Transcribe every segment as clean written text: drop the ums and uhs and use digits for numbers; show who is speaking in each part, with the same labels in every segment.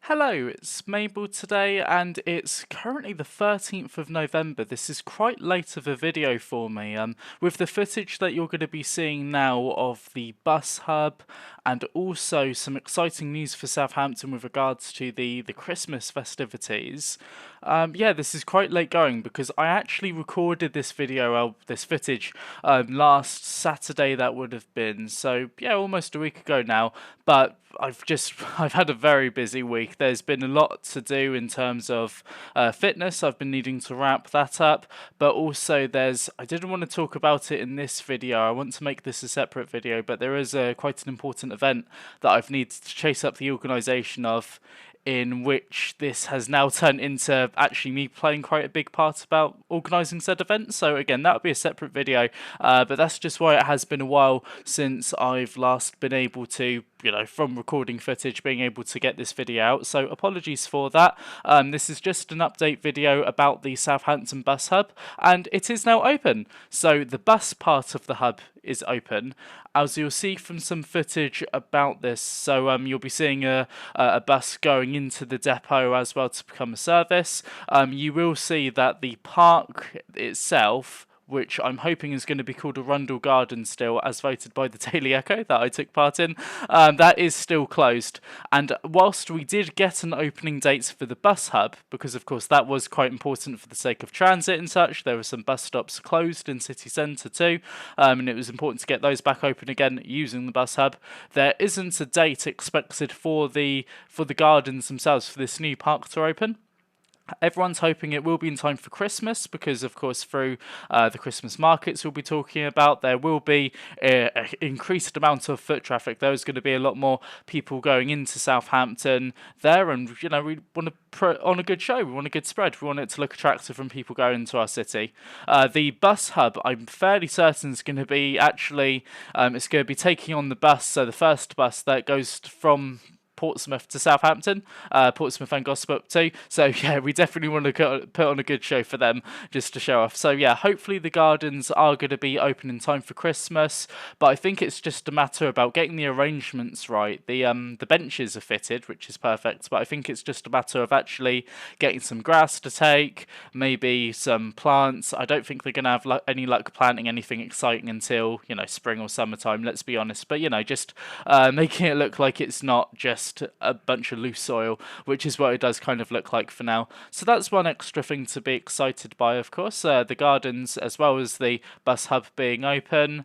Speaker 1: Hello, it's Mabel today, and it's currently the 13th of November. This is quite late of a video for me. With the footage that you're going to be seeing now of the bus hub, and also some exciting news for Southampton with regards to the Christmas festivities. Yeah, this is quite late going because I actually recorded this this footage, last Saturday. That would have been so. Yeah, almost a week ago now. But I've had a very busy week. There's been a lot to do in terms of fitness. I've been needing to wrap that up, but also I didn't want to talk about it in this video. I want to make this a separate video, but there is quite an important event that I've needed to chase up the organisation of, in which this has now turned into actually me playing quite a big part about organising said event. So again, that would be a separate video, but that's just why it has been a while since I've last been able to, from recording footage, being able to get this video out. So apologies for that. This is just an update video about the Southampton Bus Hub, and it is now open. So the bus part of the hub is open, as you'll see from some footage about this. So you'll be seeing a bus going into the depot as well to become a service. You will see that the park itself, which I'm hoping is going to be called Arundel Garden still, as voted by the Daily Echo that I took part in, that is still closed. And whilst we did get an opening date for the bus hub, because of course that was quite important for the sake of transit and such, there were some bus stops closed in city centre too, and it was important to get those back open again using the bus hub. There isn't a date expected for the gardens themselves for this new park to open. Everyone's hoping it will be in time for Christmas because, of course, through the Christmas markets we'll be talking about, there will be an increased amount of foot traffic. There's going to be a lot more people going into Southampton there, and we want to put on a good show. We want a good spread. We want it to look attractive from people going into our city. The bus hub, I'm fairly certain, is going to be it's going to be taking on the bus. So the first bus that goes from Portsmouth to Southampton, Portsmouth and Gosport too. So yeah, we definitely want to put on a good show for them just to show off. So yeah, hopefully the gardens are going to be open in time for Christmas, but I think it's just a matter about getting the arrangements right. The benches are fitted, which is perfect, but I think it's just a matter of actually getting some grass to take, maybe some plants. I don't think they're going to have any luck planting anything exciting until spring or summertime. Let's be honest, but just making it look like it's not just a bunch of loose soil, which is what it does kind of look like for now. So that's one extra thing to be excited by, of course, the gardens as well as the bus hub being open.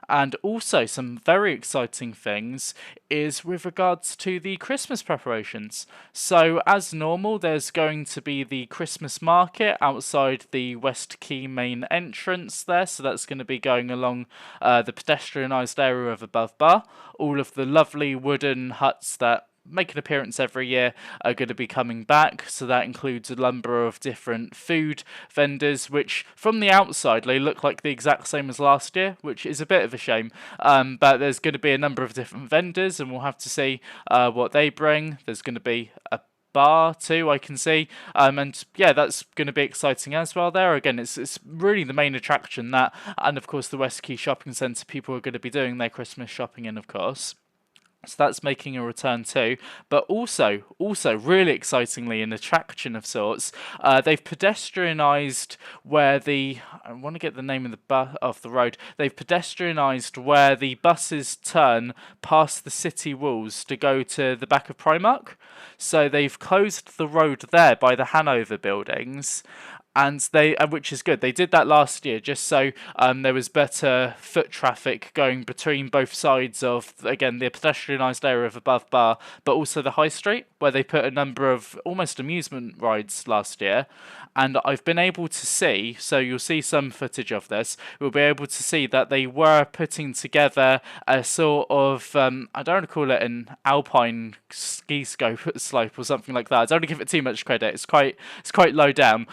Speaker 1: And also some very exciting things is with regards to the Christmas preparations. So as normal, there's going to be the Christmas market outside the West Quay main entrance there. So that's going to be going along the pedestrianised area of Above Bar. All of the lovely wooden huts that make an appearance every year are going to be coming back. So that includes a number of different food vendors, which from the outside they look like the exact same as last year, which is a bit of a shame. But there's going to be a number of different vendors, and we'll have to see what they bring. There's going to be a bar too, I can see, and yeah, that's going to be exciting as well. There again, it's really the main attraction, that, and of course the West Quay shopping centre people are going to be doing their Christmas shopping in, of course. So that's making a return too. But also, really excitingly, an attraction of sorts, they've pedestrianised where I want to get the name of the road. They've pedestrianised where the buses turn past the city walls to go to the back of Primark. So they've closed the road there by the Hanover buildings, and which is good. They did that last year just so there was better foot traffic going between both sides of, again, the pedestrianised area of Above Bar, but also the High Street, where they put a number of almost amusement rides last year. And I've been able to see, so you'll see some footage of this, we'll be able to see that they were putting together a sort of, I don't want to call it an alpine ski slope or something like that. I don't want to give it too much credit. It's quite low down.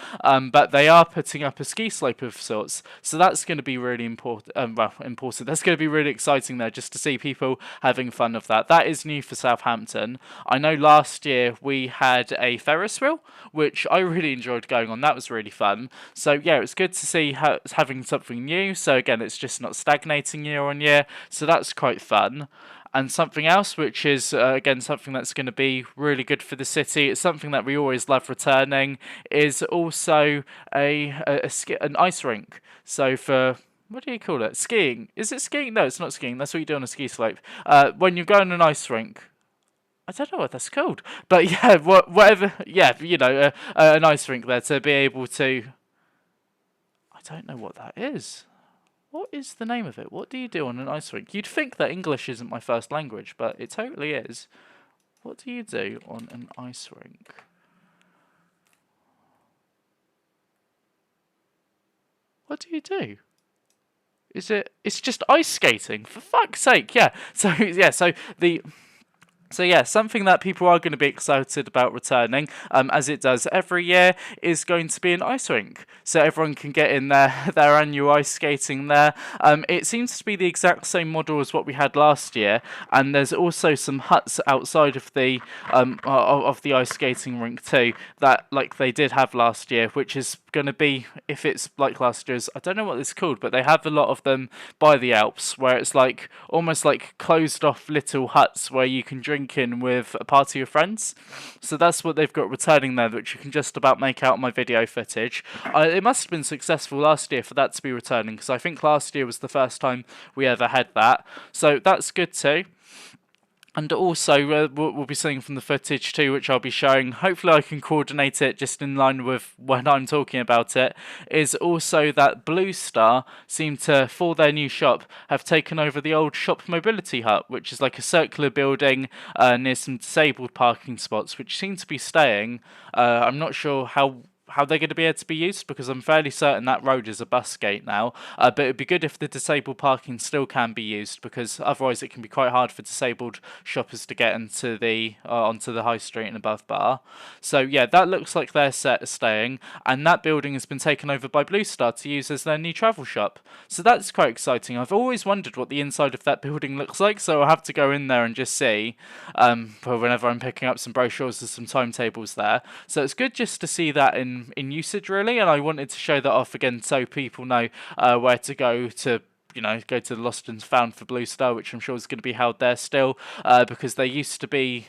Speaker 1: But they are putting up a ski slope of sorts, so that's going to be really important. That's going to be really exciting there, just to see people having fun of that. That is new for Southampton. I know last year we had a Ferris wheel, which I really enjoyed going on. That was really fun. So yeah, it's good to see it's having something new. So again, it's just not stagnating year on year. So that's quite fun. And something else, which is again something that's going to be really good for the city, it's something that we always love returning, is also an ice rink. So for what do you call it? Skiing? Is it skiing? No, it's not skiing. That's what you do on a ski slope. When you go on an ice rink, I don't know what that's called, but yeah, whatever. Yeah, an ice rink there to be able to. I don't know what that is. What is the name of it? What do you do on an ice rink? You'd think that English isn't my first language, but it totally is. What do you do on an ice rink? What do you do? It's just ice skating, for fuck's sake, yeah. So, yeah, So yeah, something that people are going to be excited about returning, as it does every year, is going to be an ice rink. So everyone can get in their annual ice skating there. It seems to be the exact same model as what we had last year, and there's also some huts outside of the ice skating rink too, that like they did have last year, which is going to be, if it's like last year's, I don't know what it's called, but they have a lot of them by the Alps, where it's like almost like closed off little huts where you can drink in with a party of friends. So that's what they've got returning there, which you can just about make out my video footage. It must have been successful last year for that to be returning, because I think last year was the first time we ever had that. So that's good too. And also, we'll be seeing from the footage too, which I'll be showing. Hopefully I can coordinate it just in line with when I'm talking about it, is also that Blue Star seem to, for their new shop, have taken over the old Shop Mobility Hut, which is like a circular building near some disabled parking spots, which seem to be staying. I'm not sure how they're going to be able to be used, because I'm fairly certain that road is a bus gate now, but it'd be good if the disabled parking still can be used, because otherwise it can be quite hard for disabled shoppers to get into onto the high street and above bar. So yeah, that looks like they're staying, and that building has been taken over by Blue Star to use as their new travel shop. So that's quite exciting. I've always wondered what the inside of that building looks like, so I'll have to go in there and just see for whenever I'm picking up some brochures or some timetables there. So it's good just to see that in usage, really, and I wanted to show that off again so people know where to go to go to the Lost and Found for Blue Star, which I'm sure is going to be held there still, because it used to be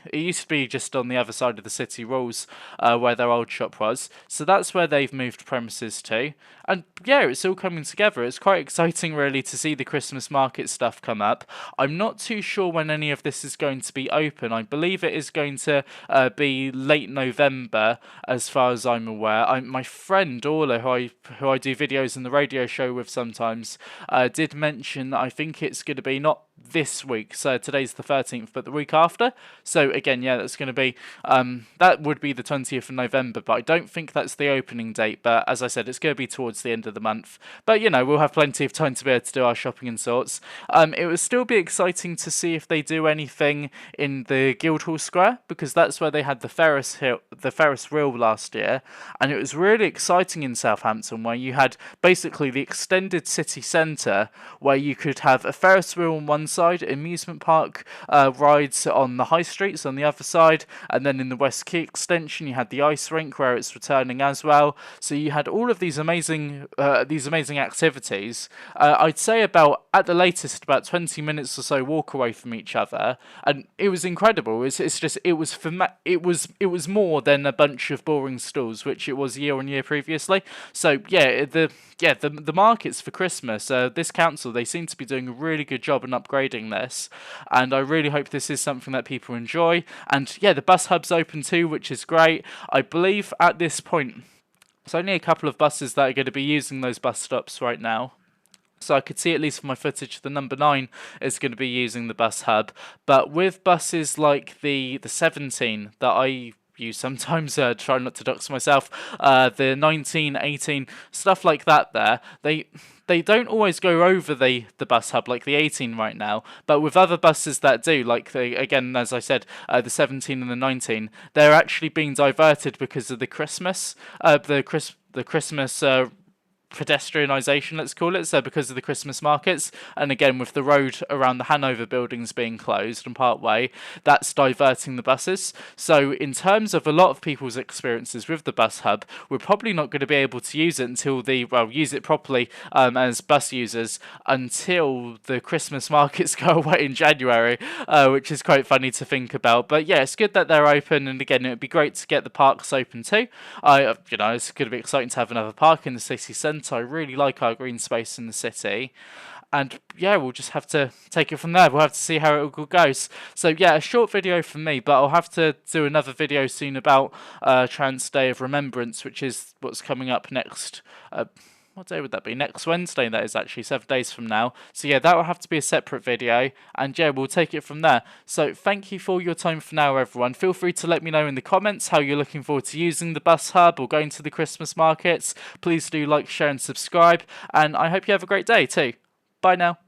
Speaker 1: just on the other side of the city walls, where their old shop was. So that's where they've moved premises to. And yeah, it's all coming together. It's quite exciting, really, to see the Christmas market stuff come up. I'm not too sure when any of this is going to be open. I believe it is going to be late November, as far as I'm aware. My friend Orla, who I do videos in the radio show with sometimes, did mention that I think it's going to be not this week, so today's the 13th, but the week after. So again, yeah, that's going to be that would be the 20th of November, but I don't think that's the opening date. But as I said, it's going to be towards the end of the month, but we'll have plenty of time to be able to do our shopping and sorts. It would still be exciting to see if they do anything in the Guildhall Square, because that's where they had the Ferris wheel last year, and it was really exciting in Southampton, where you had basically the extended city centre, where you could have a Ferris wheel on one side, amusement park rides on the high streets on the other side, and then in the West Quay extension you had the ice rink where it's returning as well. So you had all of these amazing activities. I'd say at the latest about 20 minutes or so walk away from each other, and it was incredible. It was more than a bunch of boring stalls, which it was year on year previously. So the markets for Christmas, this council, they seem to be doing a really good job in upgrading this, and I really hope this is something that people enjoy. And yeah, the bus hub's open too, which is great. I believe at this point there's only a couple of buses that are going to be using those bus stops right now. So I could see, at least from my footage, the number 9 is going to be using the bus hub. But with buses like the 17 that I use sometimes, try not to dox myself, the 19, 18, stuff like that there, they don't always go over the bus hub like the 18 right now, but with other buses that do, like again, as I said, the 17 and the 19, they're actually being diverted because of the Christmas, the Christmas pedestrianisation, let's call it, so because of the Christmas markets, and again with the road around the Hanover buildings being closed and part way, that's diverting the buses. So in terms of a lot of people's experiences with the bus hub, we're probably not going to be able to use it until use it properly as bus users until the Christmas markets go away in January, which is quite funny to think about. But yeah, it's good that they're open, and again, it would be great to get the parks open too. It's going to be exciting to have another park in the city centre. I really like our green space in the city. And yeah, we'll just have to take it from there. We'll have to see how it all goes. So yeah, a short video from me, but I'll have to do another video soon about Trans Day of Remembrance, which is what's coming up next. What day would that be? Next Wednesday, that is actually 7 days from now. So yeah, that will have to be a separate video, and yeah, we'll take it from there. So thank you for your time for now, everyone. Feel free to let me know in the comments how you're looking forward to using the bus hub or going to the Christmas markets. Please do like, share and subscribe, and I hope you have a great day too. Bye now.